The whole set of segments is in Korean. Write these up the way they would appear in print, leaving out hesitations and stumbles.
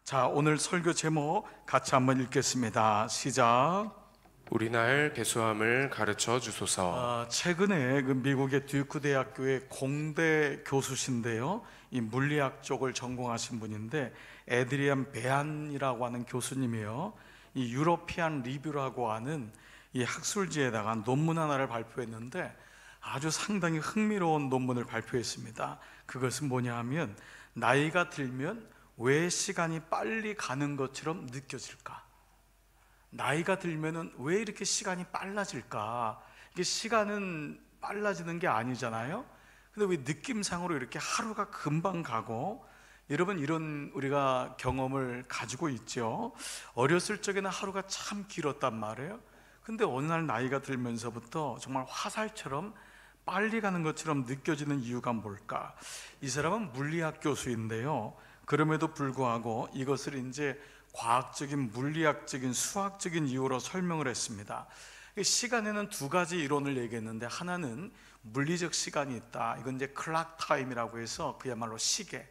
자, 오늘 설교 제목 같이 한번 읽겠습니다. 시작. 우리날 배수함을 가르쳐 주소서. 최근에 미국의 듀크 대학교의 공대 교수신데요, 이 물리학 쪽을 전공하신 분인데 에드리안 베안이라고 하는 교수님이요, 이 유러피안 리뷰라고 하는 이 학술지에다가 논문 하나를 발표했는데 아주 상당히 흥미로운 논문을 발표했습니다. 그것은 뭐냐 하면, 나이가 들면 왜 시간이 빨리 가는 것처럼 느껴질까? 나이가 들면은 왜 이렇게 시간이 빨라질까? 이게 시간은 빨라지는 게 아니잖아요. 근데 왜 느낌상으로 이렇게 하루가 금방 가고, 여러분 이런 우리가 경험을 가지고 있죠. 어렸을 적에는 하루가 참 길었단 말이에요. 근데 어느 날 나이가 들면서부터 정말 화살처럼 빨리 가는 것처럼 느껴지는 이유가 뭘까? 이 사람은 물리학 교수인데요, 그럼에도 불구하고 이것을 이제 과학적인, 물리학적인, 수학적인 이유로 설명을 했습니다. 시간에는 두 가지 이론을 얘기했는데, 하나는 물리적 시간이 있다. 이건 이제 클락 타임이라고 해서 그야말로 시계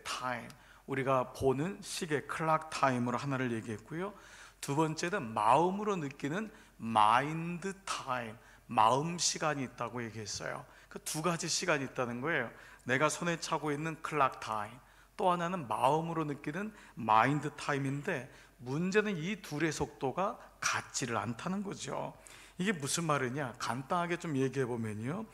타임, 우리가 보는 시계 클락 타임으로 하나를 얘기했고요. 두 번째는 마음으로 느끼는 마인드 타임, 마음 시간이 있다고 얘기했어요. 그 두 가지 시간이 있다는 거예요. 내가 손에 차고 있는 클락 타임, 또 하나는 마음으로 느끼는 마인드 타임인데, 문제는 이 둘의 속도가 같지를 않다는 거죠. 이게 무슨 말이냐? 간단하게 좀 얘기해 보면요,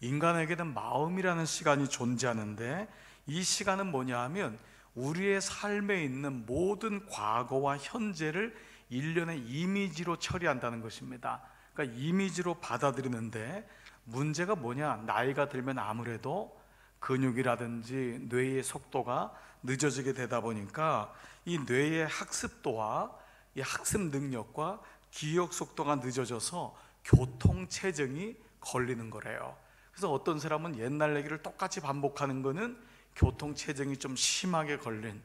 인간에게는 마음이라는 시간이 존재하는데, 이 시간은 뭐냐 하면 우리의 삶에 있는 모든 과거와 현재를 일련의 이미지로 처리한다는 것입니다. 그러니까 이미지로 받아들이는데, 문제가 뭐냐? 나이가 들면 아무래도 근육이라든지 뇌의 속도가 늦어지게 되다 보니까 이 뇌의 학습도와 이 학습 능력과 기억 속도가 늦어져서 교통체증이 걸리는 거래요. 그래서 어떤 사람은 옛날 얘기를 똑같이 반복하는 거는 교통체증이 좀 심하게 걸린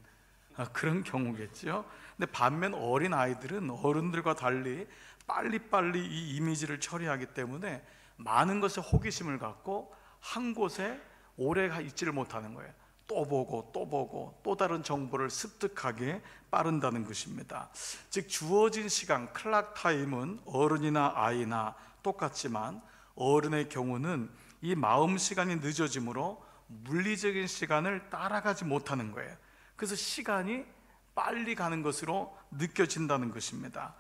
그런 경우겠죠. 근데 반면 어린 아이들은 어른들과 달리 빨리빨리 이 이미지를 처리하기 때문에 많은 것에 호기심을 갖고 한 곳에 오래 있지를 못하는 거예요. 또 보고 또 보고 또 다른 정보를 습득하게 빠른다는 것입니다. 즉, 주어진 시간, 클락 타임은 어른이나 아이나 똑같지만, 어른의 경우는 이 마음 시간이 늦어지므로 물리적인 시간을 따라가지 못하는 거예요. 그래서 시간이 빨리 가는 것으로 느껴진다는 것입니다.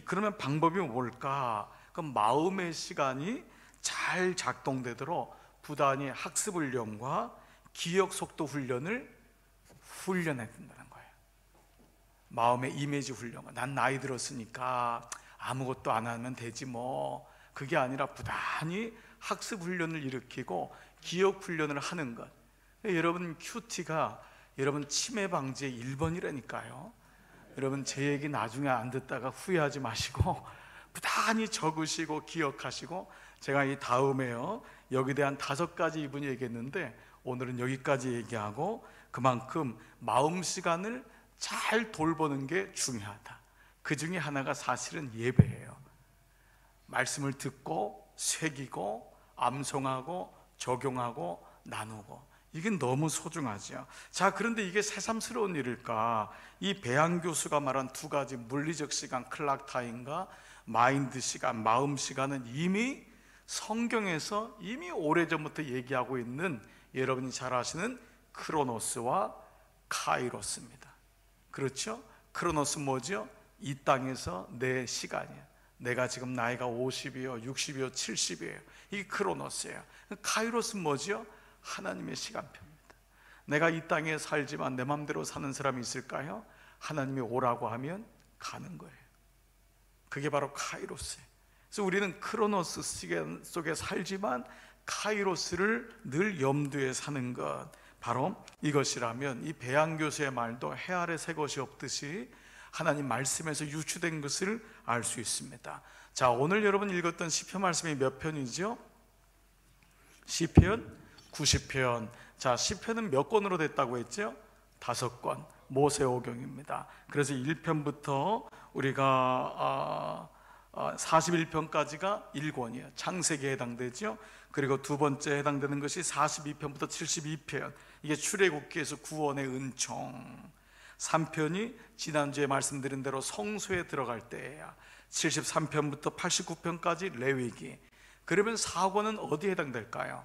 그러면 방법이 뭘까? 그럼 마음의 시간이 잘 작동되도록 부단히 학습 훈련과 기억 속도 훈련을 훈련해야 된다는 거예요. 마음의 이미지 훈련. 난 나이 들었으니까 아무것도 안 하면 되지 뭐, 그게 아니라 부단히 학습 훈련을 일으키고 기억 훈련을 하는 것. 여러분, 큐티가 여러분 치매 방지의 1번이라니까요 여러분, 제 얘기 나중에 안 듣다가 후회하지 마시고 부단히 적으시고 기억하시고, 제가 이 다음에요, 여기에 대한 5가지 이분이 얘기했는데 오늘은 여기까지 얘기하고, 그만큼 마음 시간을 잘 돌보는 게 중요하다. 그 중에 하나가 사실은 예배예요. 말씀을 듣고 새기고 암송하고 적용하고 나누고, 이게 너무 소중하죠. 자, 그런데 이게 새삼스러운 일일까? 이 배양 교수가 말한 두 가지 물리적 시간, 클락 타임과 마인드 시간, 마음 시간은 이미 성경에서 이미 오래전부터 얘기하고 있는, 여러분이 잘 아시는 크로노스와 카이로스입니다. 그렇죠? 크로노스 뭐죠? 이 땅에서 내 시간이에요. 내가 지금 나이가 50이요 60이요 70이에요 이게 크로노스예요. 카이로스 뭐죠? 하나님의 시간표입니다. 내가 이 땅에 살지만 내 맘대로 사는 사람이 있을까요? 하나님이 오라고 하면 가는 거예요. 그게 바로 카이로스예요. 그래서 우리는 크로노스 시간 속에 살지만 카이로스를 늘 염두에 사는 것, 바로 이것이라면 이 배양 교수의 말도 해 아래 새 것이 없듯이 하나님 말씀에서 유추된 것을 알 수 있습니다. 자, 오늘 여러분 읽었던 시편 말씀이 몇 편이죠? 시편 90편. 자, 시편은 몇 권으로 됐다고 했죠? 5권, 모세오경입니다. 그래서 1편부터 우리가 41편까지가 1권이에요. 창세기에 해당되죠. 그리고 두 번째 해당되는 것이 42편부터 72편, 이게 출애굽기에서 구원의 은총. 3편이 지난주에 말씀드린 대로 성소에 들어갈 때야. 73편부터 89편까지 레위기. 그러면 4권은 어디에 해당될까요?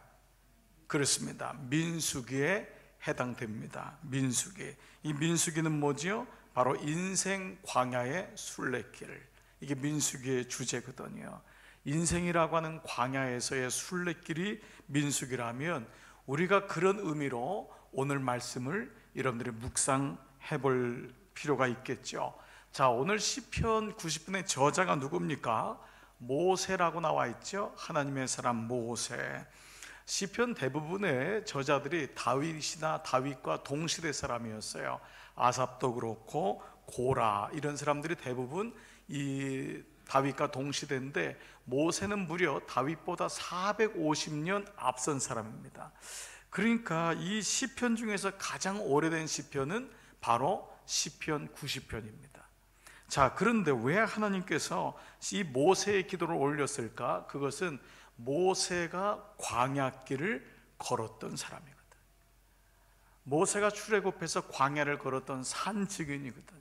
그렇습니다. 민수기에 해당됩니다. 민수기. 이 민수기는 뭐지요? 바로 인생 광야의 순례길. 이게 민수기의 주제거든요. 인생이라고 하는 광야에서의 순례길이 민수기라면 우리가 그런 의미로 오늘 말씀을 여러분들이 묵상해 볼 필요가 있겠죠. 자, 오늘 시편 90편의 저자가 누굽니까? 모세라고 나와 있죠. 하나님의 사람 모세. 시편 대부분의 저자들이 다윗이나 다윗과 동시대 사람이었어요. 아삽도 그렇고 고라 이런 사람들이 대부분 이 다윗과 동시대인데, 모세는 무려 다윗보다 450년 앞선 사람입니다. 그러니까 이 시편 중에서 가장 오래된 시편은 바로 시편 90편입니다. 자, 그런데 왜 하나님께서 이 모세의 기도를 올렸을까? 그것은 모세가 광야길을 걸었던 사람이거든. 모세가 출애굽해서 광야를 걸었던 산증인이거든요.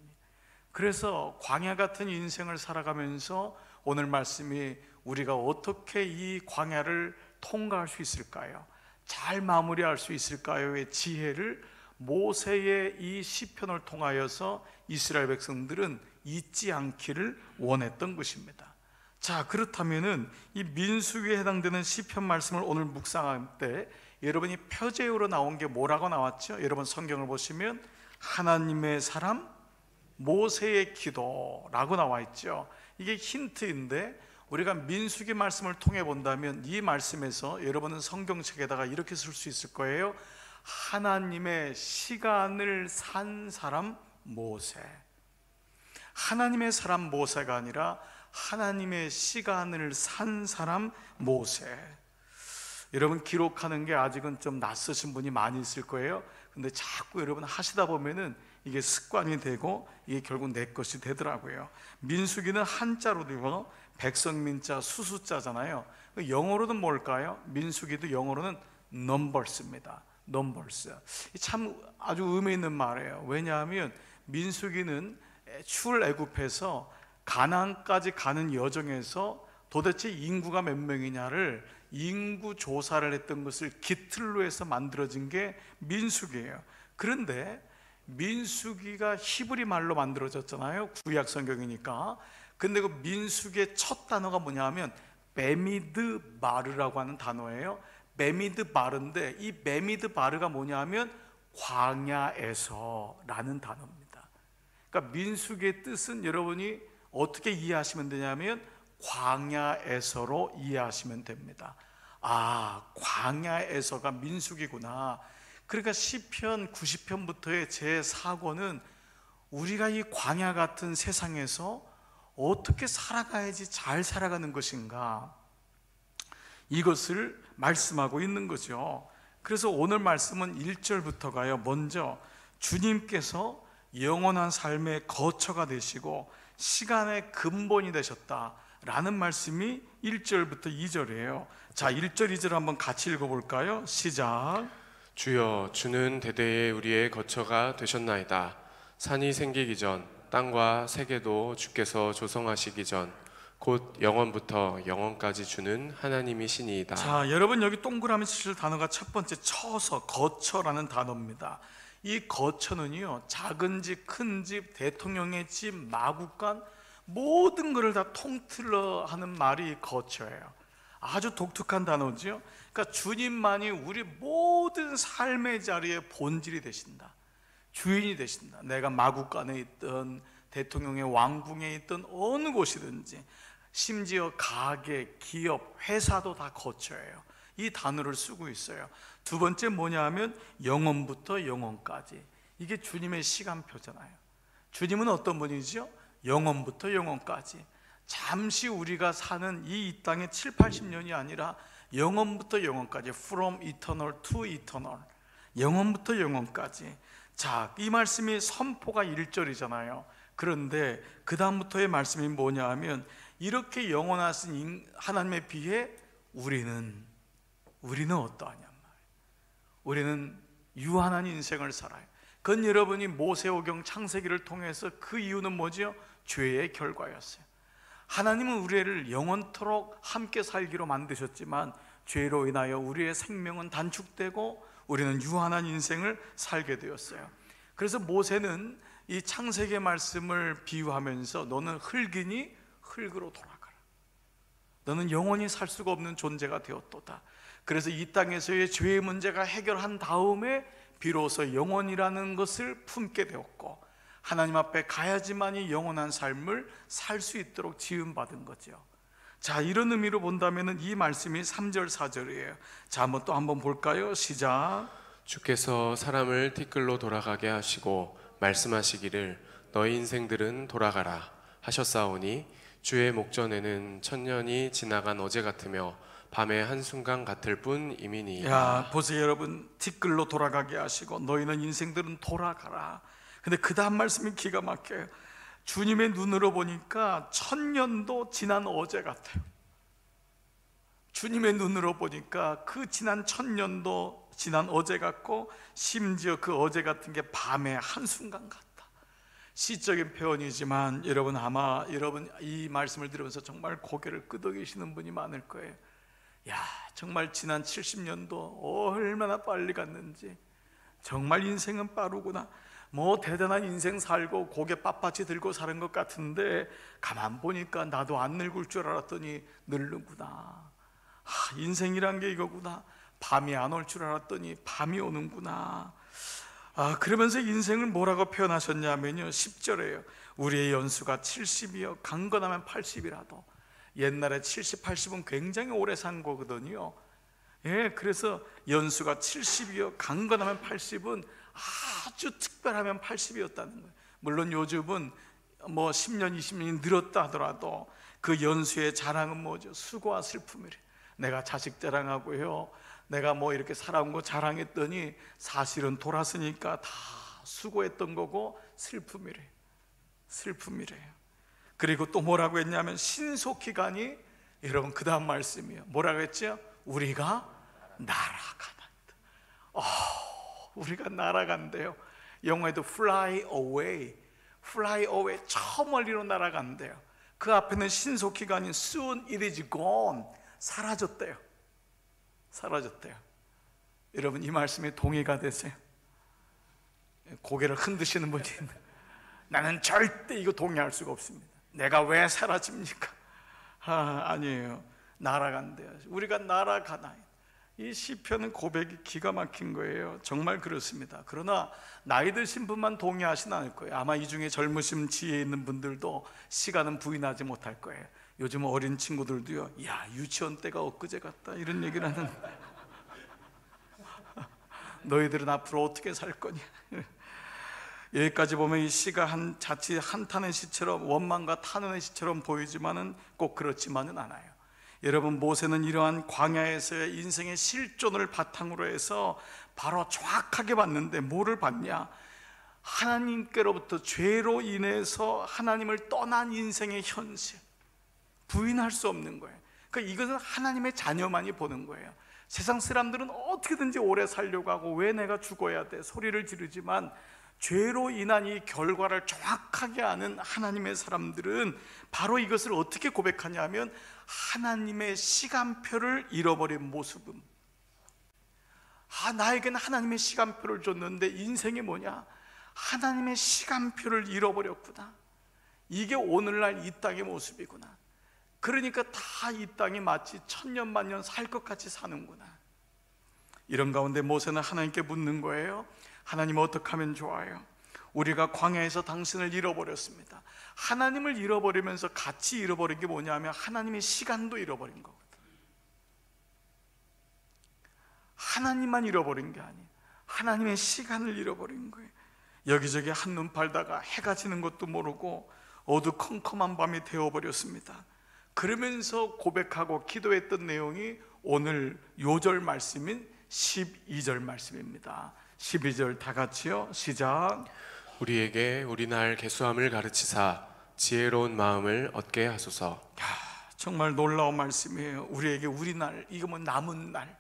그래서 광야 같은 인생을 살아가면서 오늘 말씀이 우리가 어떻게 이 광야를 통과할 수 있을까요? 잘 마무리할 수 있을까요의 지혜를 모세의 이 시편을 통하여서 이스라엘 백성들은 잊지 않기를 원했던 것입니다. 자, 그렇다면은 이 민수기에 해당되는 시편 말씀을 오늘 묵상할 때 여러분이 표제어로 나온 게 뭐라고 나왔죠? 여러분 성경을 보시면 하나님의 사람 모세의 기도라고 나와 있죠. 이게 힌트인데 우리가 민수기 말씀을 통해 본다면 이 말씀에서 여러분은 성경책에다가 이렇게 쓸 수 있을 거예요. 하나님의 시간을 산 사람 모세. 하나님의 사람 모세가 아니라 하나님의 시간을 산 사람 모세. 여러분 기록하는 게 아직은 좀 낯서신 분이 많이 있을 거예요. 근데 자꾸 여러분 하시다 보면은 이게 습관이 되고 이게 결국 내 것이 되더라고요. 민수기는 한자로 되고 백성민자 수수자잖아요. 영어로는 뭘까요? 민수기도 영어로는 numbers입니다. numbers. 참 아주 의미 있는 말이에요. 왜냐하면 민수기는 출애굽해서 가나안까지 가는 여정에서 도대체 인구가 몇 명이냐를 인구 조사를 했던 것을 기틀로 해서 만들어진 게 민수기예요. 그런데 민수기가 히브리 말로 만들어졌잖아요. 구약 성경이니까. 근데 그 민수기의 첫 단어가 뭐냐면 베미드 바르라고 하는 단어예요. 베미드 바르인데 이 베미드 바르가 뭐냐면 광야에서 라는 단어입니다. 그러니까 민수기의 뜻은 여러분이 어떻게 이해하시면 되냐면 광야에서로 이해하시면 됩니다. 아, 광야에서가 민수기구나. 그러니까 시편 90편부터의 제4권은 우리가 이 광야 같은 세상에서 어떻게 살아가야지 잘 살아가는 것인가, 이것을 말씀하고 있는 거죠. 그래서 오늘 말씀은 1절부터가요 먼저 주님께서 영원한 삶의 거처가 되시고 시간의 근본이 되셨다라는 말씀이 1절부터 2절이에요 자, 1절 2절 한번 같이 읽어볼까요? 시작. 주여, 주는 대대에 우리의 거처가 되셨나이다. 산이 생기기 전 땅과 세계도 주께서 조성하시기 전 곧 영원부터 영원까지 주는 하나님이시니이다. 자, 여러분 여기 동그라미 치실 단어가 첫 번째 처서, 거처라는 단어입니다. 이 거처는요 작은 집, 큰 집, 대통령의 집, 마국간 모든 것을 다 통틀어 하는 말이 거처예요. 아주 독특한 단어죠. 그러니까 주님만이 우리 모든 삶의 자리에 본질이 되신다, 주인이 되신다. 내가 마국간에 있든 대통령의 왕궁에 있든 어느 곳이든지, 심지어 가게, 기업, 회사도 다 거처예요. 이 단어를 쓰고 있어요. 두 번째 뭐냐 하면 영원부터 영원까지. 이게 주님의 시간표잖아요. 주님은 어떤 분이죠? 영원부터 영원까지. 잠시 우리가 사는 이 땅의 7, 80년이 아니라 영원부터 영원까지, from eternal to eternal, 영원부터 영원까지. 자, 이 말씀이 선포가 1절이잖아요 그런데 그 다음부터의 말씀이 뭐냐 하면 이렇게 영원하신 하나님에 비해 우리는 어떠하냐 말이에요. 우리는 유한한 인생을 살아요. 그건 여러분이 모세오경 창세기를 통해서 그 이유는 뭐죠? 죄의 결과였어요. 하나님은 우리를 영원토록 함께 살기로 만드셨지만 죄로 인하여 우리의 생명은 단축되고 우리는 유한한 인생을 살게 되었어요. 그래서 모세는 이 창세기의 말씀을 비유하면서 너는 흙이니 흙으로 돌아가라. 너는 영원히 살 수가 없는 존재가 되었도다. 그래서 이 땅에서의 죄의 문제가 해결한 다음에 비로소 영원이라는 것을 품게 되었고 하나님 앞에 가야지만이 영원한 삶을 살 수 있도록 지음받은 거죠. 자, 이런 의미로 본다면 이 말씀이 3절 4절이에요. 자, 한번 볼까요? 시작. 주께서 사람을 티끌로 돌아가게 하시고 말씀하시기를 너희 인생들은 돌아가라 하셨사오니 주의 목전에는 천년이 지나간 어제 같으며 밤의 한순간 같을 뿐이미니이다. 야, 보세요 여러분, 티끌로 돌아가게 하시고 너희는 인생들은 돌아가라. 근데 그 다음 말씀이 기가 막혀요. 주님의 눈으로 보니까 천년도 지난 어제 같아요. 주님의 눈으로 보니까 그 지난 천년도 지난 어제 같고 심지어 그 어제 같은 게 밤의 한순간 같다. 시적인 표현이지만 여러분 아마 여러분 이 말씀을 들으면서 정말 고개를 끄덕이시는 분이 많을 거예요. 야, 정말 지난 70년도 얼마나 빨리 갔는지. 정말 인생은 빠르구나. 뭐 대단한 인생 살고 고개 빳빳이 들고 사는 것 같은데 가만 보니까 나도 안 늙을 줄 알았더니 늙는구나. 인생이란 게 이거구나. 밤이 안 올 줄 알았더니 밤이 오는구나. 그러면서 인생을 뭐라고 표현하셨냐면요, 10절에요 우리의 연수가 70이요 강건하면 80이라도. 옛날에 70, 80은 굉장히 오래 산 거거든요. 예, 그래서 연수가 70이요 강건하면 80은 아주 특별하면 80이었다는 거예요. 물론 요즘은 뭐 10년, 20년이 늘었다 하더라도 그 연수의 자랑은 뭐죠? 수고와 슬픔이래. 내가 자식 자랑하고요, 내가 뭐 이렇게 살아온 거 자랑했더니 사실은 돌았으니까 다 수고했던 거고 슬픔이래. 슬픔이래요. 그리고 또 뭐라고 했냐면 신속히가니, 여러분 그 다음 말씀이에요. 뭐라고 했죠? 우리가 날아가다. 우리가 날아간대요. 영어에도 fly away, fly away, 저 멀리로 날아간대요. 그 앞에는 신속히가 아닌 soon it is gone, 사라졌대요. 사라졌대요. 여러분 이 말씀에 동의가 되세요? 고개를 흔드시는 분이 있는. 나는 절대 이거 동의할 수가 없습니다. 내가 왜 사라집니까? 아니에요. 날아간대요. 우리가 날아가나요? 이 시편은 고백이 기가 막힌 거예요. 정말 그렇습니다. 그러나 나이 드신 분만 동의하진 않을 거예요. 아마 이 중에 젊으신 지혜 있는 분들도 시간은 부인하지 못할 거예요. 요즘 어린 친구들도요, 야 유치원 때가 엊그제 같다 이런 얘기를 하는. 너희들은 앞으로 어떻게 살 거냐. 여기까지 보면 이 시가 자칫 한탄의 시처럼, 원망과 탄원의 시처럼 보이지만은 꼭 그렇지만은 않아요. 여러분, 모세는 이러한 광야에서의 인생의 실존을 바탕으로 해서 바로 정확하게 봤는데 뭐를 봤냐? 하나님께로부터 죄로 인해서 하나님을 떠난 인생의 현실, 부인할 수 없는 거예요. 그러니까 이것은 하나님의 자녀만이 보는 거예요. 세상 사람들은 어떻게든지 오래 살려고 하고 왜 내가 죽어야 돼 소리를 지르지만, 죄로 인한 이 결과를 정확하게 아는 하나님의 사람들은 바로 이것을 어떻게 고백하냐면, 하나님의 시간표를 잃어버린 모습은, 나에게는 하나님의 시간표를 줬는데 인생이 뭐냐? 하나님의 시간표를 잃어버렸구나. 이게 오늘날 이 땅의 모습이구나. 그러니까 다 이 땅이 마치 천년 만년 살 것 같이 사는구나. 이런 가운데 모세는 하나님께 묻는 거예요. 하나님 어떻게 하면 좋아요? 우리가 광야에서 당신을 잃어버렸습니다. 하나님을 잃어버리면서 같이 잃어버린 게 뭐냐면 하나님의 시간도 잃어버린 거거든. 하나님만 잃어버린 게 아니에요. 하나님의 시간을 잃어버린 거예요. 여기저기 한눈 팔다가 해가 지는 것도 모르고 어두컴컴한 밤이 되어버렸습니다. 그러면서 고백하고 기도했던 내용이 오늘 요절 말씀인 12절 말씀입니다. 12절 다 같이요, 시작. 우리에게 우리날 계수함을 가르치사 지혜로운 마음을 얻게 하소서. 정말 놀라운 말씀이에요. 우리에게 우리날, 이거 뭐 남은 날,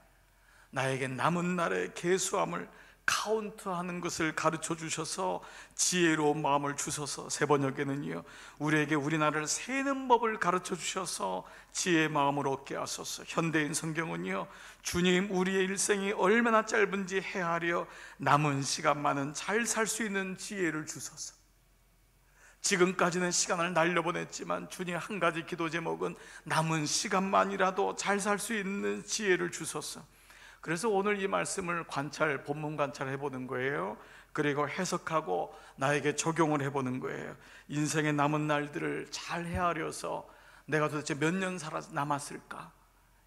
나에게 남은 날의 계수함을 카운트하는 것을 가르쳐 주셔서 지혜로운 마음을 주셔서, 세 번역에는요 우리에게 우리나라를 세는 법을 가르쳐 주셔서 지혜의 마음을 얻게 하소서. 현대인 성경은요 주님 우리의 일생이 얼마나 짧은지 헤아려 남은 시간만은 잘 살 수 있는 지혜를 주소서. 지금까지는 시간을 날려보냈지만 주님 한 가지 기도 제목은 남은 시간만이라도 잘 살 수 있는 지혜를 주소서. 그래서 오늘 이 말씀을 본문 관찰해 보는 거예요. 그리고 해석하고 나에게 적용을 해보는 거예요. 인생의 남은 날들을 잘 헤아려서 내가 도대체 몇 년 남았을까,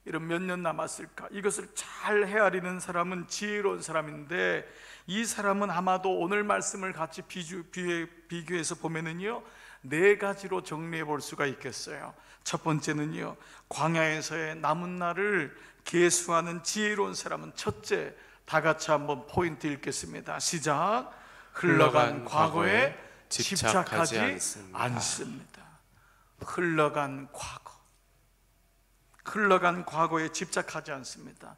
이런 몇 년 남았을까, 이것을 잘 헤아리는 사람은 지혜로운 사람인데, 이 사람은 아마도 오늘 말씀을 같이 비교해서 보면은요 네 가지로 정리해 볼 수가 있겠어요. 첫 번째는요 광야에서의 남은 날을 계수하는 지혜로운 사람은, 첫째, 다 같이 한번 포인트 읽겠습니다. 시작. 흘러간 과거에 집착하지 않습니다. 흘러간 과거에 집착하지 않습니다.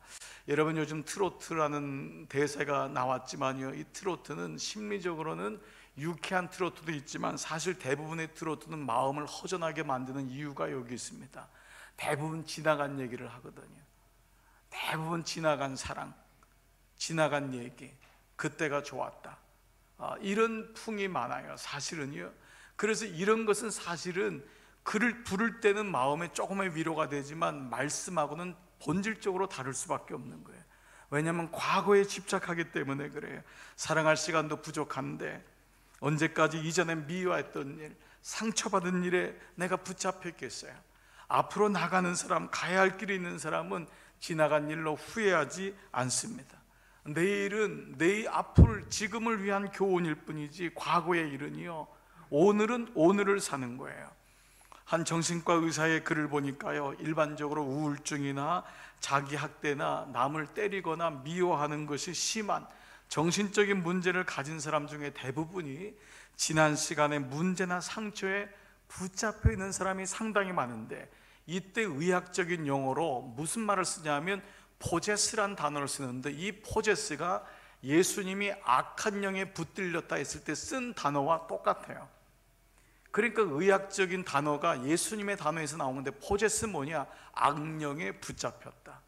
여러분, 요즘 트로트라는 대세가 나왔지만요, 이 트로트는 심리적으로는 유쾌한 트로트도 있지만 사실 대부분의 트로트는 마음을 허전하게 만드는 이유가 여기 있습니다. 대부분 지나간 얘기를 하거든요. 대부분 지나간 사랑, 지나간 얘기, 그때가 좋았다, 이런 풍이 많아요, 사실은요. 그래서 이런 것은 사실은 글을 부를 때는 마음에 조금의 위로가 되지만 말씀하고는 본질적으로 다를 수밖에 없는 거예요. 왜냐하면 과거에 집착하기 때문에 그래요. 사랑할 시간도 부족한데 언제까지 이전에 미워했던 일, 상처받은 일에 내가 붙잡혀 있겠어요? 앞으로 나가는 사람, 가야 할 길이 있는 사람은 지나간 일로 후회하지 않습니다. 내일은 앞을, 지금을 위한 교훈일 뿐이지 과거의 일은요, 오늘은 오늘을 사는 거예요. 한 정신과 의사의 글을 보니까요, 일반적으로 우울증이나 자기 학대나 남을 때리거나 미워하는 것이 심한 정신적인 문제를 가진 사람 중에 대부분이 지난 시간의 문제나 상처에 붙잡혀 있는 사람이 상당히 많은데, 이때 의학적인 용어로 무슨 말을 쓰냐면 포제스란 단어를 쓰는데, 이 포제스가 예수님이 악한 영에 붙들렸다 했을 때 쓴 단어와 똑같아요. 그러니까 의학적인 단어가 예수님의 단어에서 나오는데, 포제스 뭐냐? 악령에 붙잡혔다.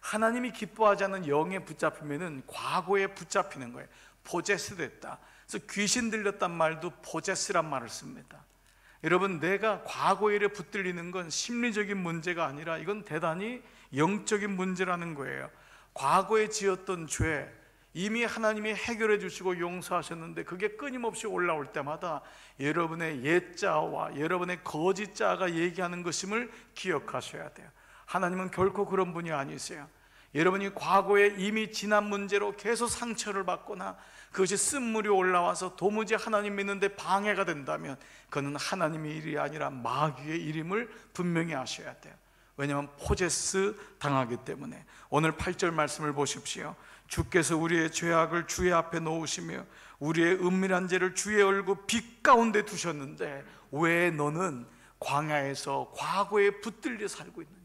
하나님이 기뻐하지 않는 영에 붙잡히면은 과거에 붙잡히는 거예요. 포제스 됐다. 그래서 귀신 들렸단 말도 포제스란 말을 씁니다. 여러분, 내가 과거에 붙들리는 건 심리적인 문제가 아니라 이건 대단히 영적인 문제라는 거예요. 과거에 지었던 죄, 이미 하나님이 해결해 주시고 용서하셨는데 그게 끊임없이 올라올 때마다 여러분의 옛자와 여러분의 거짓자가 얘기하는 것임을 기억하셔야 돼요. 하나님은 결코 그런 분이 아니세요. 여러분이 과거에 이미 지난 문제로 계속 상처를 받거나 그것이 쓴물이 올라와서 도무지 하나님 믿는데 방해가 된다면 그건 하나님의 일이 아니라 마귀의 일임을 분명히 아셔야 돼요. 왜냐하면 포제스 당하기 때문에. 오늘 8절 말씀을 보십시오. 주께서 우리의 죄악을 주의 앞에 놓으시며 우리의 은밀한 죄를 주의 얼굴 빛 가운데 두셨는데 왜 너는 광야에서 과거에 붙들려 살고 있느냐?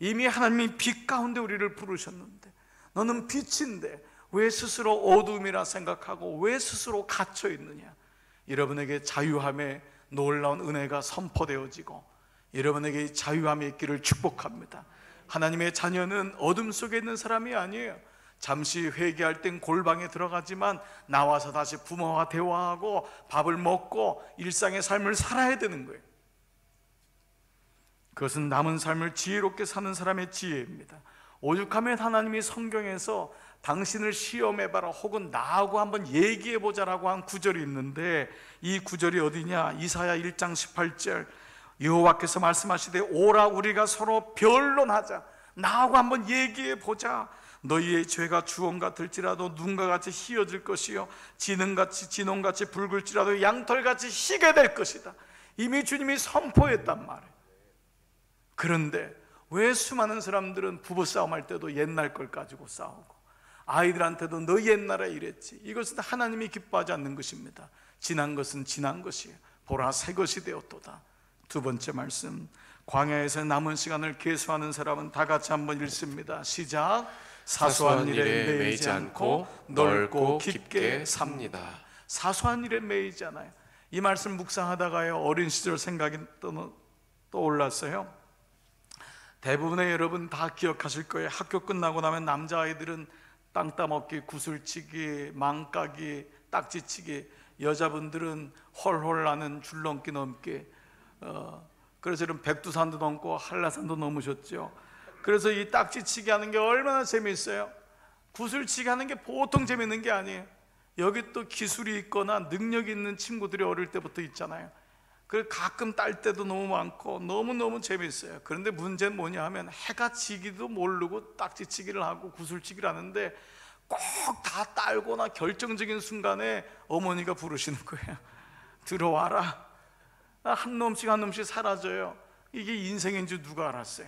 이미 하나님이 빛 가운데 우리를 부르셨는데 너는 빛인데 왜 스스로 어둠이라 생각하고 왜 스스로 갇혀 있느냐? 여러분에게 자유함의 놀라운 은혜가 선포되어지고 여러분에게 자유함이 있기를 축복합니다. 하나님의 자녀는 어둠 속에 있는 사람이 아니에요. 잠시 회개할 땐 골방에 들어가지만 나와서 다시 부모와 대화하고 밥을 먹고 일상의 삶을 살아야 되는 거예요. 그것은 남은 삶을 지혜롭게 사는 사람의 지혜입니다. 오죽하면 하나님이 성경에서 당신을 시험해봐라 혹은 나하고 한번 얘기해보자라고 한 구절이 있는데, 이 구절이 어디냐? 이사야 1장 18절, 여호와께서 말씀하시되 오라 우리가 서로 변론하자, 나하고 한번 얘기해보자. 너희의 죄가 주홍 같을지라도 눈과 같이 희어질 것이요 진홍같이 붉을지라도 양털같이 희게 될 것이다. 이미 주님이 선포했단 말이에요. 그런데 왜 수많은 사람들은 부부싸움 할 때도 옛날 걸 가지고 싸우고 아이들한테도 너 옛날에 이랬지? 이것은 하나님이 기뻐하지 않는 것입니다. 지난 것은 지난 것이에요. 보라 새 것이 되었도다. 두 번째 말씀, 광야에서 남은 시간을 계수하는 사람은 다 같이 한번 읽습니다. 시작. 사소한 일에 매이지 않고 넓고 깊게 삽니다. 사소한 일에 매이지 않아요. 이 말씀 묵상하다가요, 어린 시절 생각이 떠올랐어요. 대부분의 여러분 다 기억하실 거예요. 학교 끝나고 나면 남자아이들은 땅 따먹기, 구슬치기, 망까기, 딱지치기, 여자분들은 헐헐 나는 줄넘기 넘기, 그래서 이런 백두산도 넘고 한라산도 넘으셨죠. 그래서 이 딱지치기 하는 게 얼마나 재미있어요. 구슬치기 하는 게 보통 재밌는 게 아니에요. 여기 또 기술이 있거나 능력이 있는 친구들이 어릴 때부터 있잖아요. 그래서 가끔 딸 때도 너무 많고 너무너무 재밌어요. 그런데 문제는 뭐냐 하면 해가 지기도 모르고 딱지치기를 하고 구슬치기를 하는데 꼭 다 딸거나 결정적인 순간에 어머니가 부르시는 거예요. 들어와라. 한 놈씩 한 놈씩 사라져요. 이게 인생인 줄 누가 알았어요.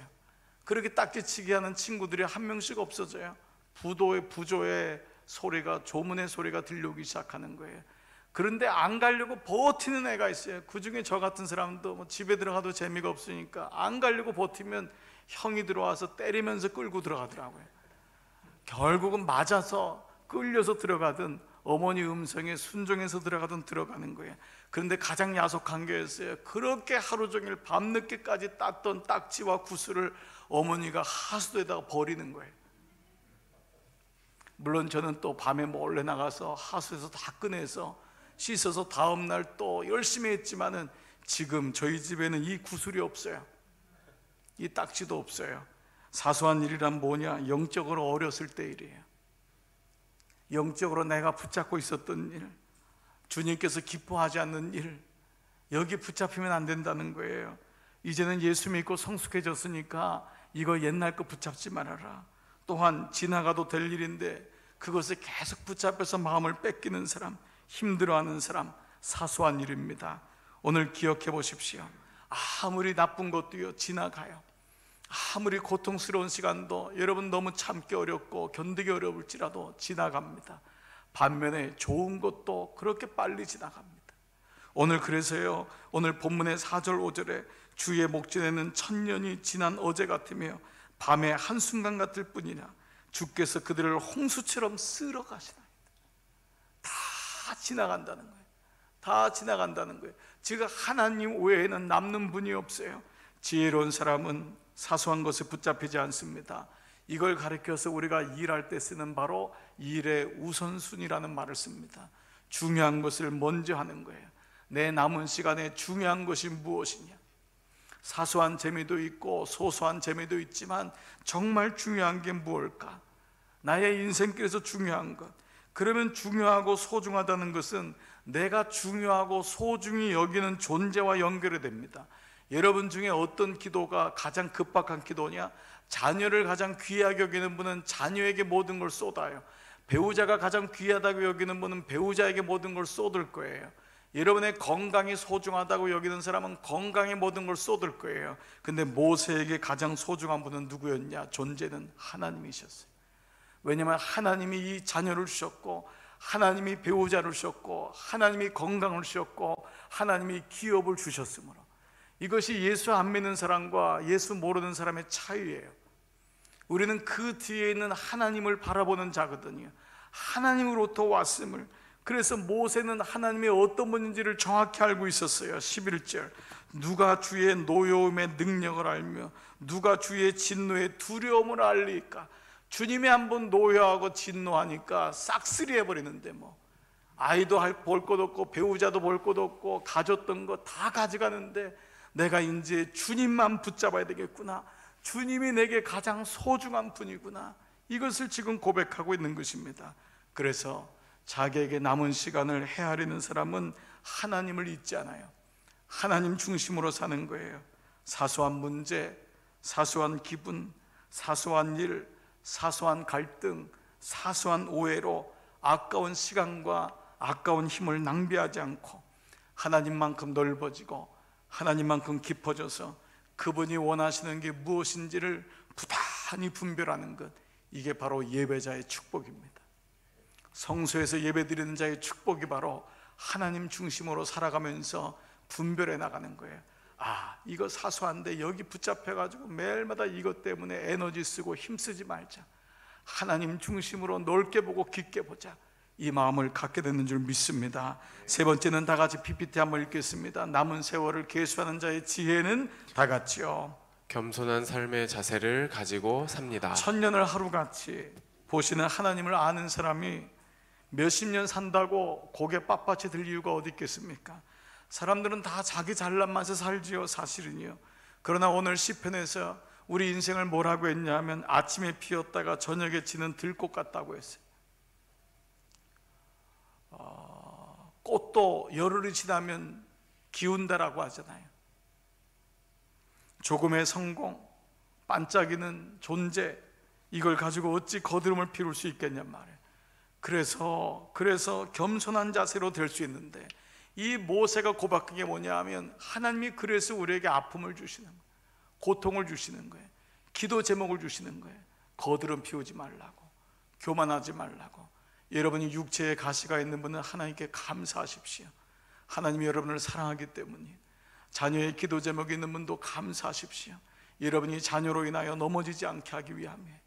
그렇게 딱지치기 하는 친구들이 한 명씩 없어져요. 부조의 소리가, 조문의 소리가 들려오기 시작하는 거예요. 그런데 안 가려고 버티는 애가 있어요. 그 중에 저 같은 사람도 뭐 집에 들어가도 재미가 없으니까 안 가려고 버티면 형이 들어와서 때리면서 끌고 들어가더라고요. 결국은 맞아서 끌려서 들어가든 어머니 음성에 순종해서 들어가든 들어가는 거예요. 그런데 가장 야속한 게였어요. 그렇게 하루 종일 밤늦게까지 땄던 딱지와 구슬을 어머니가 하수도에다가 버리는 거예요. 물론 저는 또 밤에 몰래 나가서 하수에서 다 꺼내서 씻어서 다음날 또 열심히 했지만은 지금 저희 집에는 이 구슬이 없어요. 이 딱지도 없어요. 사소한 일이란 뭐냐? 영적으로 어렸을 때 일이에요. 영적으로 내가 붙잡고 있었던 일, 주님께서 기뻐하지 않는 일, 여기 붙잡히면 안 된다는 거예요. 이제는 예수 믿고 성숙해졌으니까 이거 옛날 거 붙잡지 말아라. 또한 지나가도 될 일인데 그것을 계속 붙잡혀서 마음을 뺏기는 사람, 힘들어하는 사람, 사소한 일입니다. 오늘 기억해 보십시오. 아무리 나쁜 것도요, 지나가요. 아무리 고통스러운 시간도 여러분 너무 참기 어렵고 견디기 어려울지라도 지나갑니다. 반면에 좋은 것도 그렇게 빨리 지나갑니다. 오늘 그래서요, 오늘 본문의 4절 5절에 주의 목전에는 천년이 지난 어제 같으며 밤의 한순간 같을 뿐이냐 주께서 그들을 홍수처럼 쓸어 가시나이다. 다 지나간다는 거예요. 다 지나간다는 거예요. 즉 하나님 외에는 남는 분이 없어요. 지혜로운 사람은 사소한 것에 붙잡히지 않습니다. 이걸 가리켜서 우리가 일할 때 쓰는 바로 일의 우선순위라는 말을 씁니다. 중요한 것을 먼저 하는 거예요. 내 남은 시간에 중요한 것이 무엇이냐? 사소한 재미도 있고 소소한 재미도 있지만 정말 중요한 게 무엇일까? 나의 인생길에서 중요한 것. 그러면 중요하고 소중하다는 것은 내가 중요하고 소중히 여기는 존재와 연결이 됩니다. 여러분 중에 어떤 기도가 가장 급박한 기도냐? 자녀를 가장 귀하게 여기는 분은 자녀에게 모든 걸 쏟아요. 배우자가 가장 귀하다고 여기는 분은 배우자에게 모든 걸 쏟을 거예요. 여러분의 건강이 소중하다고 여기는 사람은 건강에 모든 걸 쏟을 거예요. 근데 모세에게 가장 소중한 분은 누구였냐? 존재는 하나님이셨어요. 왜냐하면 하나님이 이 자녀를 주셨고 하나님이 배우자를 주셨고 하나님이 건강을 주셨고 하나님이 기업을 주셨으므로. 이것이 예수 안 믿는 사람과 예수 모르는 사람의 차이예요. 우리는 그 뒤에 있는 하나님을 바라보는 자거든요. 하나님으로부터 왔음을. 그래서 모세는 하나님의 어떤 분인지를 정확히 알고 있었어요. 11절 누가 주의 노여움의 능력을 알며 누가 주의 진노의 두려움을 알리까? 주님이 한번 노여하고 진노하니까 싹쓸이 해버리는데 뭐 아이도 볼 것 없고 배우자도 볼 것 없고 가졌던 거 다 가져가는데 내가 이제 주님만 붙잡아야 되겠구나. 주님이 내게 가장 소중한 분이구나. 이것을 지금 고백하고 있는 것입니다. 그래서 자기에게 남은 시간을 헤아리는 사람은 하나님을 잊지 않아요. 하나님 중심으로 사는 거예요. 사소한 문제, 사소한 기분, 사소한 일, 사소한 갈등, 사소한 오해로 아까운 시간과 아까운 힘을 낭비하지 않고 하나님만큼 넓어지고 하나님만큼 깊어져서 그분이 원하시는 게 무엇인지를 부단히 분별하는 것, 이게 바로 예배자의 축복입니다. 성소에서 예배드리는 자의 축복이 바로 하나님 중심으로 살아가면서 분별해 나가는 거예요. 아, 이거 사소한데 여기 붙잡혀가지고 매일마다 이것 때문에 에너지 쓰고 힘쓰지 말자. 하나님 중심으로 넓게 보고 깊게 보자, 이 마음을 갖게 되는 줄 믿습니다. 세 번째는 다 같이 PPT 한번 읽겠습니다. 남은 세월을 계수하는 자의 지혜는 다 같이요, 겸손한 삶의 자세를 가지고 삽니다. 천년을 하루같이 보시는 하나님을 아는 사람이 몇십 년 산다고 고개 빳빳이 들 이유가 어디 있겠습니까? 사람들은 다 자기 잘난 맛에 살지요, 사실은요. 그러나 오늘 시편에서 우리 인생을 뭐라고 했냐면 아침에 피었다가 저녁에 지는 들꽃 같다고 했어요. 꽃도 열흘이 지나면 기운다라고 하잖아요. 조금의 성공, 반짝이는 존재, 이걸 가지고 어찌 거드름을 피울 수 있겠냔 말이에요. 그래서 겸손한 자세로 될 수 있는데, 이 모세가 고백한 게 뭐냐 하면 하나님이 그래서 우리에게 아픔을 주시는 거예요. 고통을 주시는 거예요. 기도 제목을 주시는 거예요. 거드름 피우지 말라고, 교만하지 말라고. 여러분이 육체에 가시가 있는 분은 하나님께 감사하십시오. 하나님이 여러분을 사랑하기 때문이에요. 자녀의 기도 제목이 있는 분도 감사하십시오. 여러분이 자녀로 인하여 넘어지지 않게 하기 위함에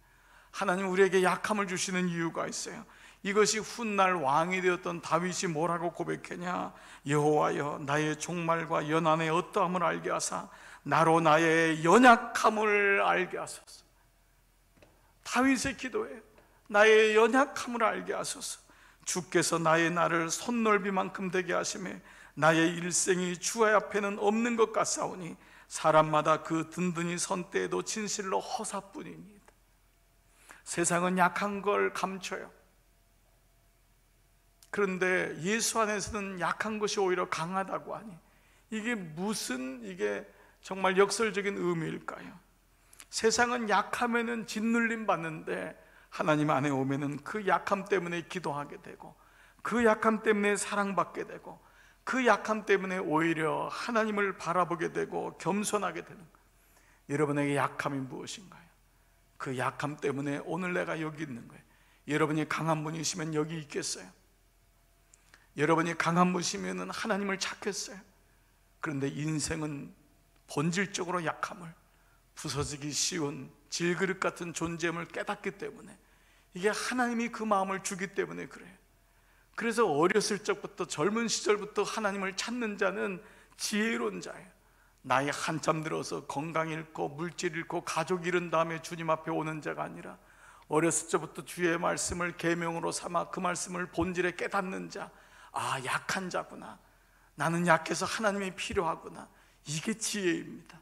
하나님 우리에게 약함을 주시는 이유가 있어요. 이것이 훗날 왕이 되었던 다윗이 뭐라고 고백했냐? 여호와여, 나의 종말과 연한의 어떠함을 알게 하사 나로 나의 연약함을 알게 하소서. 다윗의 기도에 나의 연약함을 알게 하소서. 주께서 나의 날을 손넓이만큼 되게 하시매 나의 일생이 주 앞에는 없는 것 같사오니 사람마다 그 든든히 선 때에도 진실로 허사뿐이니이다. 세상은 약한 걸 감춰요. 그런데 예수 안에서는 약한 것이 오히려 강하다고 하니 이게 정말 역설적인 의미일까요? 세상은 약하면은 짓눌림 받는데 하나님 안에 오면은 그 약함 때문에 기도하게 되고, 그 약함 때문에 사랑받게 되고, 그 약함 때문에 오히려 하나님을 바라보게 되고 겸손하게 되는 거예요. 여러분에게 약함이 무엇인가요? 그 약함 때문에 오늘 내가 여기 있는 거예요. 여러분이 강한 분이시면 여기 있겠어요? 여러분이 강한 분이시면 하나님을 찾겠어요? 그런데 인생은 본질적으로 약함을, 부서지기 쉬운 질그릇 같은 존재임을 깨닫기 때문에, 이게 하나님이 그 마음을 주기 때문에 그래요. 그래서 어렸을 적부터, 젊은 시절부터 하나님을 찾는 자는 지혜로운 자예요. 나이 한참 들어서 건강 잃고 물질 잃고 가족 잃은 다음에 주님 앞에 오는 자가 아니라 어렸을 적부터 주의 말씀을 계명으로 삼아 그 말씀을 본질에 깨닫는 자, 아, 약한 자구나, 나는 약해서 하나님이 필요하구나, 이게 지혜입니다.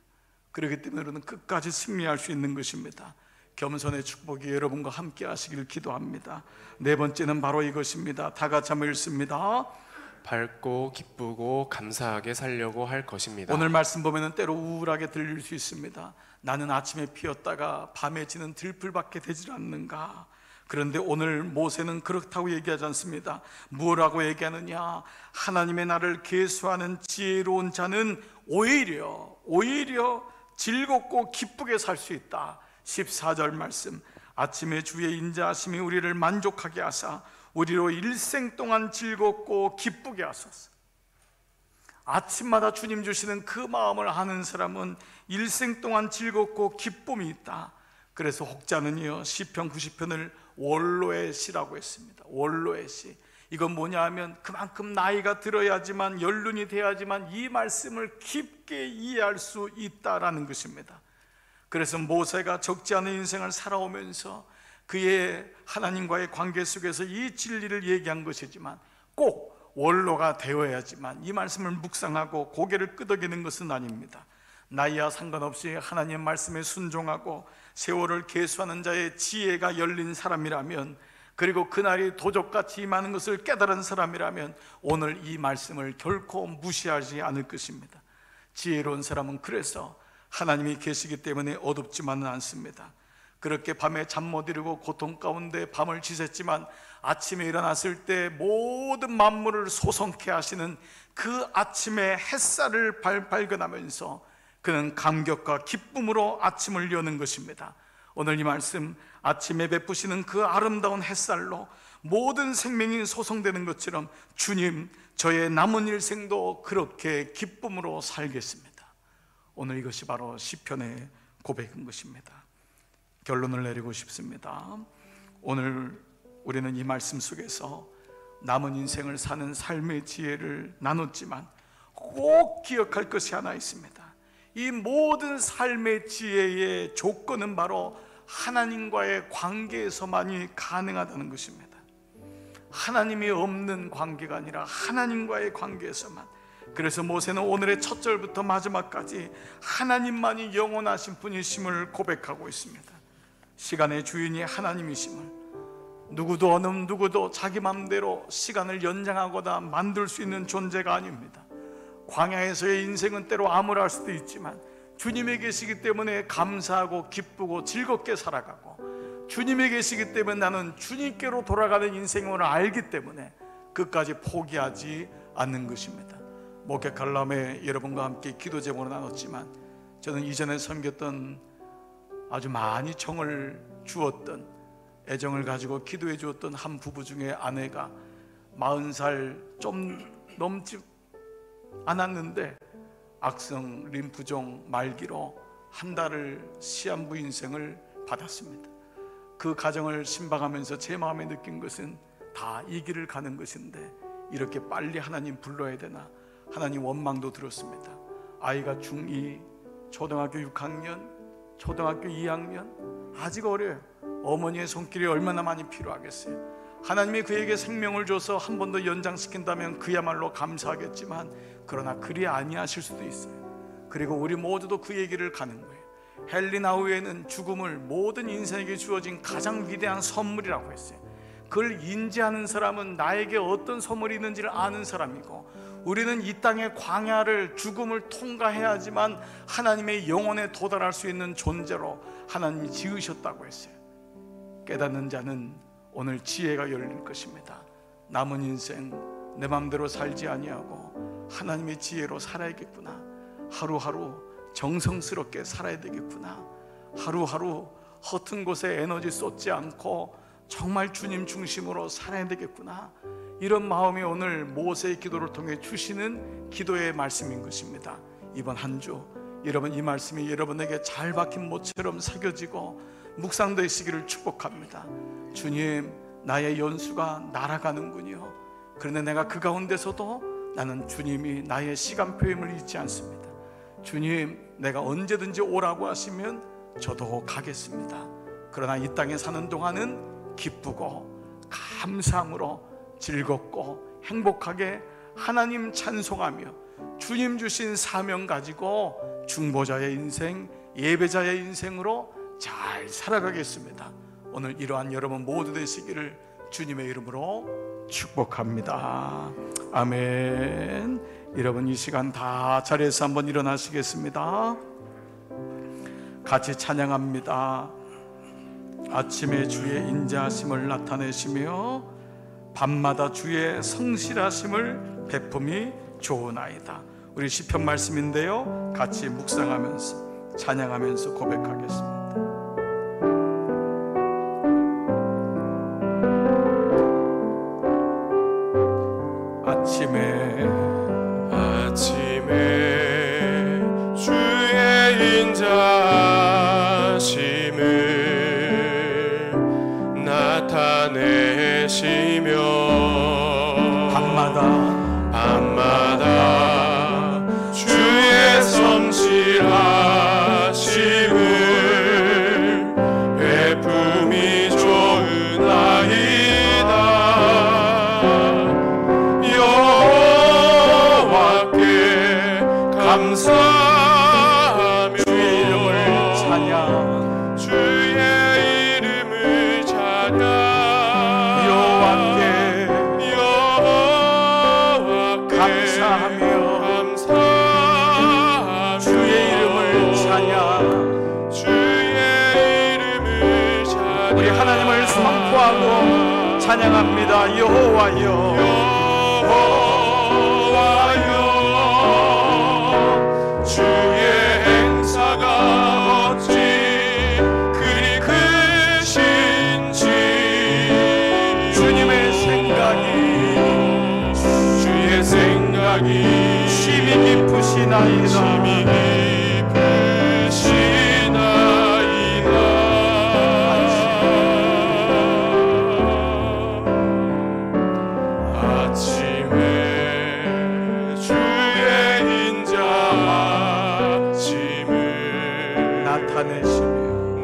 그렇기 때문에 우리는 끝까지 승리할 수 있는 것입니다. 겸손의 축복이 여러분과 함께 하시길 기도합니다. 네 번째는 바로 이것입니다. 다 같이 한번 읽습니다. 밝고 기쁘고 감사하게 살려고 할 것입니다. 오늘 말씀 보면 때로 우울하게 들릴 수 있습니다. 나는 아침에 피었다가 밤에 지는 들풀밖에 되질 않는가? 그런데 오늘 모세는 그렇다고 얘기하지 않습니다. 뭐라고 얘기하느냐? 하나님의 나를 계수하는 지혜로운 자는 오히려 즐겁고 기쁘게 살 수 있다. 14절 말씀, 아침에 주의 인자하심이 우리를 만족하게 하사 우리로 일생 동안 즐겁고 기쁘게 하소서. 아침마다 주님 주시는 그 마음을 아는 사람은 일생 동안 즐겁고 기쁨이 있다. 그래서 혹자는요, 시편 90편을 원로의 시라고 했습니다. 원로의 시. 이건 뭐냐 하면 그만큼 나이가 들어야지만, 연륜이 돼야지만 이 말씀을 깊게 이해할 수 있다라는 것입니다. 그래서 모세가 적지 않은 인생을 살아오면서 그의 하나님과의 관계 속에서 이 진리를 얘기한 것이지만, 꼭 원로가 되어야지만 이 말씀을 묵상하고 고개를 끄덕이는 것은 아닙니다. 나이와 상관없이 하나님의 말씀에 순종하고 세월을 계수하는 자의 지혜가 열린 사람이라면, 그리고 그날이 도적같이 임하는 것을 깨달은 사람이라면 오늘 이 말씀을 결코 무시하지 않을 것입니다. 지혜로운 사람은 그래서 하나님이 계시기 때문에 어둡지만은 않습니다. 그렇게 밤에 잠 못 이루고 고통 가운데 밤을 지샜지만 아침에 일어났을 때 모든 만물을 소성케 하시는 그 아침의 햇살을 발견하면서 그는 감격과 기쁨으로 아침을 여는 것입니다. 오늘 이 말씀, 아침에 베푸시는 그 아름다운 햇살로 모든 생명이 소성되는 것처럼 주님, 저의 남은 일생도 그렇게 기쁨으로 살겠습니다. 오늘 이것이 바로 시편의 고백인 것입니다. 결론을 내리고 싶습니다. 오늘 우리는 이 말씀 속에서 남은 인생을 사는 삶의 지혜를 나눴지만 꼭 기억할 것이 하나 있습니다. 이 모든 삶의 지혜의 조건은 바로 하나님과의 관계에서만이 가능하다는 것입니다. 하나님이 없는 관계가 아니라 하나님과의 관계에서만. 그래서 모세는 오늘의 첫 절부터 마지막까지 하나님만이 영원하신 분이심을 고백하고 있습니다. 시간의 주인이 하나님이심을, 누구도 어느 누구도 자기 맘대로 시간을 연장하거나 만들 수 있는 존재가 아닙니다. 광야에서의 인생은 때로 암울할 수도 있지만 주님이 계시기 때문에 감사하고 기쁘고 즐겁게 살아가고, 주님이 계시기 때문에 나는 주님께로 돌아가는 인생을 알기 때문에 끝까지 포기하지 않는 것입니다. 목회 칼럼에 여러분과 함께 기도 제목으로 나눴지만, 저는 이전에 섬겼던 아주 많이 정을 주었던, 애정을 가지고 기도해 주었던 한 부부 중에 아내가 40살 좀 넘지 않았는데 악성 림프종 말기로 한 달을 시한부 인생을 받았습니다. 그 가정을 신방하면서 제 마음에 느낀 것은 다 이 길을 가는 것인데 이렇게 빨리 하나님 불러야 되나, 하나님 원망도 들었습니다. 아이가 중2, 초등학교 6학년, 초등학교 2학년, 아직 어려요. 어머니의 손길이 얼마나 많이 필요하겠어요. 하나님이 그에게 생명을 줘서 한 번 더 연장시킨다면 그야말로 감사하겠지만, 그러나 그리 아니하실 수도 있어요. 그리고 우리 모두도 그 얘기를 가는 거예요. 헨리 나우에는 죽음을 모든 인생에게 주어진 가장 위대한 선물이라고 했어요. 그걸 인지하는 사람은 나에게 어떤 선물이 있는지를 아는 사람이고, 우리는 이 땅의 광야를, 죽음을 통과해야지만 하나님의 영혼에 도달할 수 있는 존재로 하나님이 지으셨다고 했어요. 깨닫는 자는 오늘 지혜가 열릴 것입니다. 남은 인생 내 맘대로 살지 아니하고 하나님의 지혜로 살아야겠구나. 하루하루 정성스럽게 살아야 되겠구나. 하루하루 허튼 곳에 에너지 쏟지 않고 정말 주님 중심으로 살아야 되겠구나. 이런 마음이 오늘 모세의 기도를 통해 주시는 기도의 말씀인 것입니다. 이번 한 주 여러분, 이 말씀이 여러분에게 잘 박힌 못처럼 새겨지고 묵상되시기를 축복합니다. 주님, 나의 연수가 날아가는군요. 그런데 내가 그 가운데서도 나는 주님이 나의 시간표임을 잊지 않습니다. 주님, 내가 언제든지 오라고 하시면 저도 가겠습니다. 그러나 이 땅에 사는 동안은 기쁘고 감사함으로 즐겁고 행복하게 하나님 찬송하며 주님 주신 사명 가지고 중보자의 인생, 예배자의 인생으로 잘 살아가겠습니다. 오늘 이러한 여러분 모두 되시기를 주님의 이름으로 축복합니다. 아멘. 여러분, 이 시간 다 자리에서 한번 일어나시겠습니다. 같이 찬양합니다. 아침에 주의 인자하심을 나타내시며 밤마다 주의 성실하심을 베품이 좋으나이다. 우리 시편 말씀인데요, 같이 묵상하면서 찬양하면서 고백하겠습니다. 아침에 주의 인자하심을 나타내시며 밤마다 주의 성실하심을 베품이 좋으나이다. 여호와께 감사하며 주의 이름을 찬양, 주의 이름을 찬양. 여호와께 감사하며 주의 이름을 찬양, 주의 이름을 찬양. 우리 하나님을 선포하고 찬양합니다. 여호와여, 주의 행사가 어찌 그리 크신지, 주님의 생각이 심히 깊으시나이다.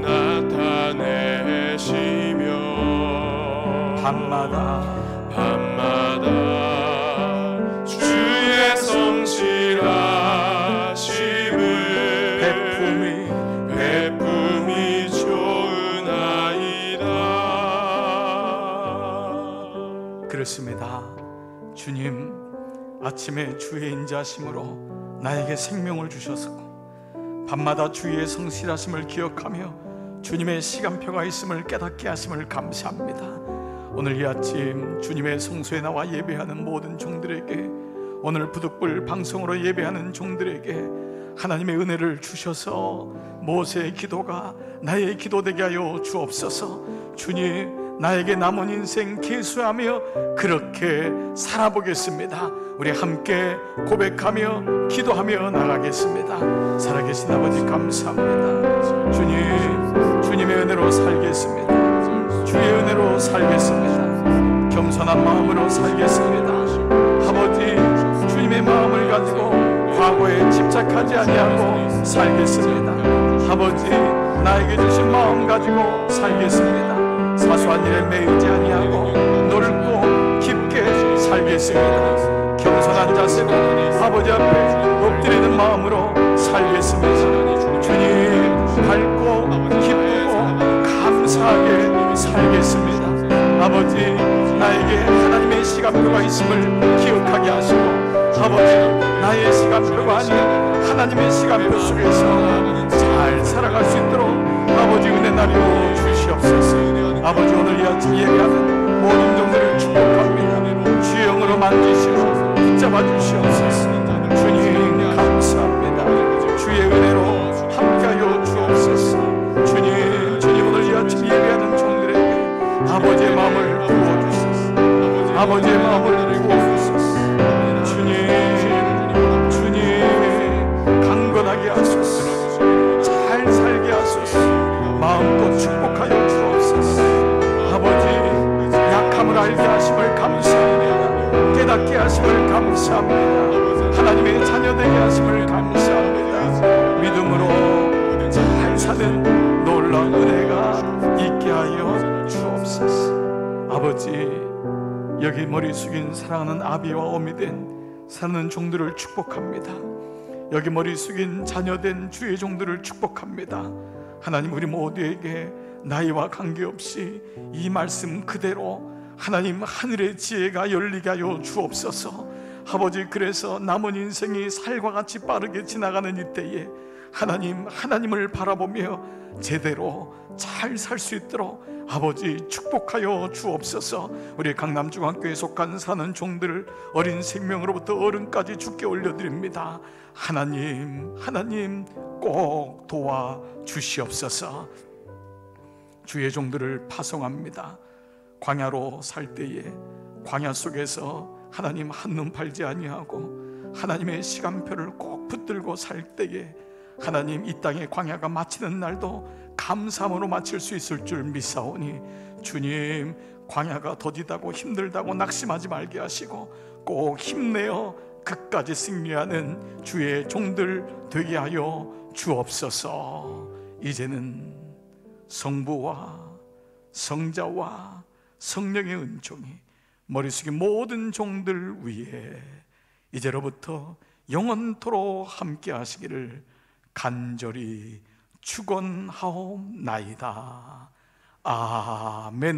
나타내시며 밤마다 주의 성실하심을 베품이 좋으나이다. 그렇습니다. 주님, 아침에 주의 인자심으로 나에게 생명을 주셨고 밤마다 주의 성실하심을 기억하며 주님의 시간표가 있음을 깨닫게 하심을 감사합니다. 오늘 이 아침 주님의 성소에 나와 예배하는 모든 종들에게, 오늘 부득불 방송으로 예배하는 종들에게 하나님의 은혜를 주셔서 모세의 기도가 나의 기도 되게 하여 주옵소서. 주님, 나에게 남은 인생 계수하며 그렇게 살아보겠습니다. 우리 함께 고백하며 기도하며 나가겠습니다. 살아계신 아버지 감사합니다. 주님, 주님의 은혜로 살겠습니다. 주의 은혜로 살겠습니다. 겸손한 마음으로 살겠습니다. 아버지, 주님의 마음을 가지고 과거에 집착하지 아니하고 살겠습니다. 아버지, 나에게 주신 마음 가지고 살겠습니다. 사소한 일에 매이지 아니하고 넓고 깊게 살겠습니다. 겸손한 자세로 아버지 앞에 엎드리는 마음으로 살겠습니다. 주님, 밝고 기쁘고 감사하게 살겠습니다. 아버지, 나에게 하나님의 시간표가 있음을 기억하게 하시고, 아버지, 나의 시간표가 아닌 하나님의 시간표 속에서 잘 살아갈 수 있도록 아버지 은혜 나려 주시옵소서. 아버지, 오늘 이 아침 예배하는 모든 종들을 축복합니다. 주의 영으로 만지시고 붙잡아 주시옵소서. 주님 감사합니다. 주의 은혜로 함께하여 주옵소서. 주님, 주님, 오늘 이 아침 예배하는 종들에게 아버지의 마음을 부어주소서. 아버지의 마음을 부어주소서. 주님, 주님, 강건하게 하소서. 잘 살게 하소서. 마음껏 축복하여 주옵소서. 아버지, 약함을 알게 하심을 감사합니다. 깨닫게 하심을 감사합니다. 하나님의 자녀되게 하심을 감사합니다. 믿음으로 잘 사는 놀라운 은혜가 있게 하여 주옵소서. 아버지, 여기 머리 숙인 사랑하는 아비와 어미 된 사는 종들을 축복합니다. 여기 머리 숙인 자녀된 주의 종들을 축복합니다. 하나님, 우리 모두에게 나이와 관계없이 이 말씀 그대로 하나님 하늘의 지혜가 열리게 하여 주옵소서. 아버지, 그래서 남은 인생이 살과 같이 빠르게 지나가는 이때에 하나님, 하나님을 바라보며 제대로 잘 살 수 있도록 아버지 축복하여 주옵소서. 우리 강남중학교에 속한 사는 종들을 어린 생명으로부터 어른까지 주께 올려드립니다. 하나님, 하나님 꼭 도와 주시옵소서. 주의 종들을 파송합니다. 광야로 살 때에 광야 속에서 하나님 한눈 팔지 아니하고 하나님의 시간표를 꼭 붙들고 살 때에 하나님, 이 땅의 광야가 마치는 날도 감사함으로 마칠 수 있을 줄 믿사오니 주님, 광야가 더디다고 힘들다고 낙심하지 말게 하시고 꼭 힘내어 끝까지 승리하는 주의 종들 되게 하여 주옵소서. 이제는 성부와 성자와 성령의 은총이 머리 숙인 모든 종들 위에 이제로부터 영원토록 함께 하시기를 간절히 축원하옵나이다. 아멘.